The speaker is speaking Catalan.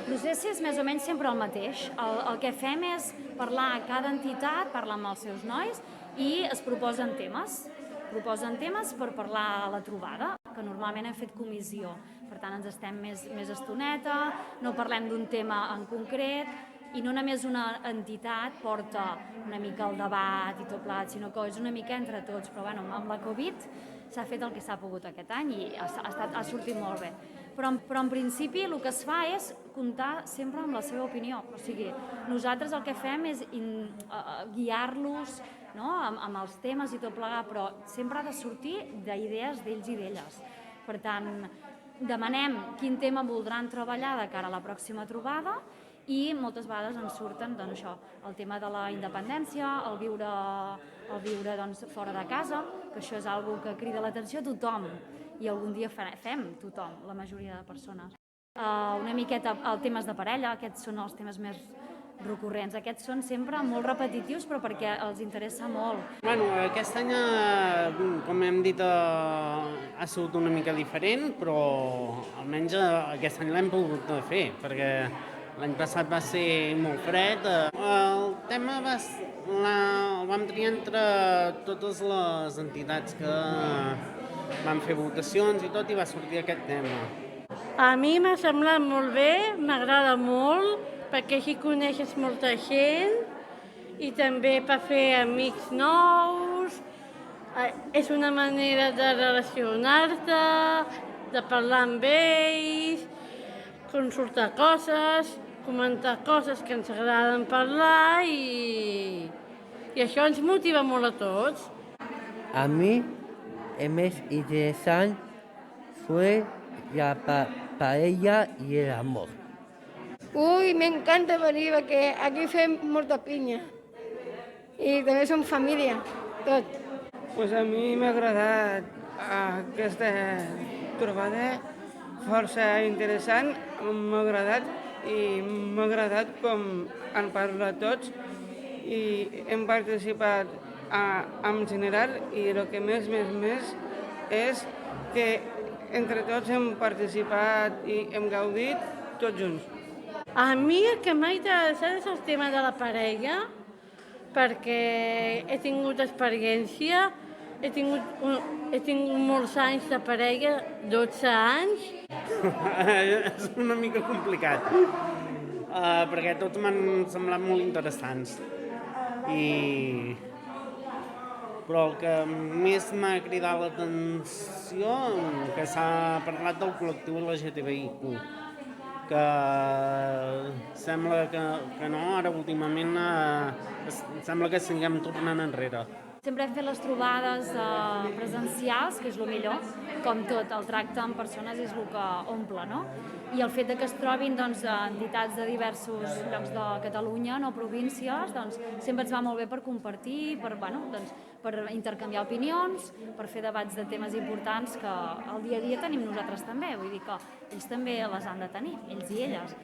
procés és més o menys sempre el mateix. El que fem és parlar, cada entitat parla amb els seus nois i es proposen temes. Proposen temes per parlar a la trobada, que normalment hem fet comissió. Per tant, ens estem més estoneta, no parlem d'un tema en concret i no només una entitat porta una mica el debat i tot plegat, sinó que és una mica entre tots. Però bueno, amb la Covid s'ha fet el que s'ha pogut aquest any i ha sortit molt bé. Però en principi el que es fa és comptar sempre amb la seva opinió. O sigui, nosaltres el que fem és guiar-los, no? amb els temes i tot plegat, però sempre ha de sortir d'idees d'ells i d'elles. Per tant, demanem quin tema voldran treballar de cara a la pròxima trobada i moltes vegades ens surten doncs, això, el tema de la independència, el viure doncs, fora de casa, que això és una que crida l'atenció a tothom i algun dia fem tothom, la majoria de persones. Una miqueta els temes de parella, aquests són els temes més recurrents. Aquests són sempre molt repetitius, però perquè els interessa molt. Bueno, aquest any, com hem dit, ha sigut una mica diferent, però almenys aquest any l'hem pogut fer, perquè l'any passat va ser molt fred. El tema el vam triar entre totes les entitats que van fer votacions i tot, i va sortir aquest tema. A mi m'ha semblat molt bé, m'agrada molt, perquè així coneixes molta gent i també per fer amics nous. És una manera de relacionar-te, de parlar amb ells, consultar coses, comentar coses que ens agraden parlar i això ens motiva molt a tots. A mí el más interesante fue la paella y el amor. Uy, me encanta venir perquè aquí fem molta pinya i també som família, tot. Pues a mi m'ha agradat aquesta trobada força interessant, m'ha agradat com han parlat tots i hem participat en general i el que més és que entre tots hem participat i hem gaudit tots junts. A mi el que m'ha interessat és el tema de la parella, perquè he tingut experiència, he tingut molts anys de parella, 12 anys. És una mica complicat, perquè tots m'han semblat molt interessants. Però el que més m'ha cridat l'atenció que s'ha parlat del col·lectiu LGTBIQ, que sembla que no, ara últimament sembla que estiguem tornant enrere. Sempre hem fet les trobades presencials, que és el millor, com tot, el tracte amb persones és el que omple, no? I el fet que es trobin entitats de diversos llocs de Catalunya, no províncies, sempre ens va molt bé per compartir, per intercanviar opinions, per fer debats de temes importants que al dia a dia tenim nosaltres també, vull dir que ells també les han de tenir, ells i elles.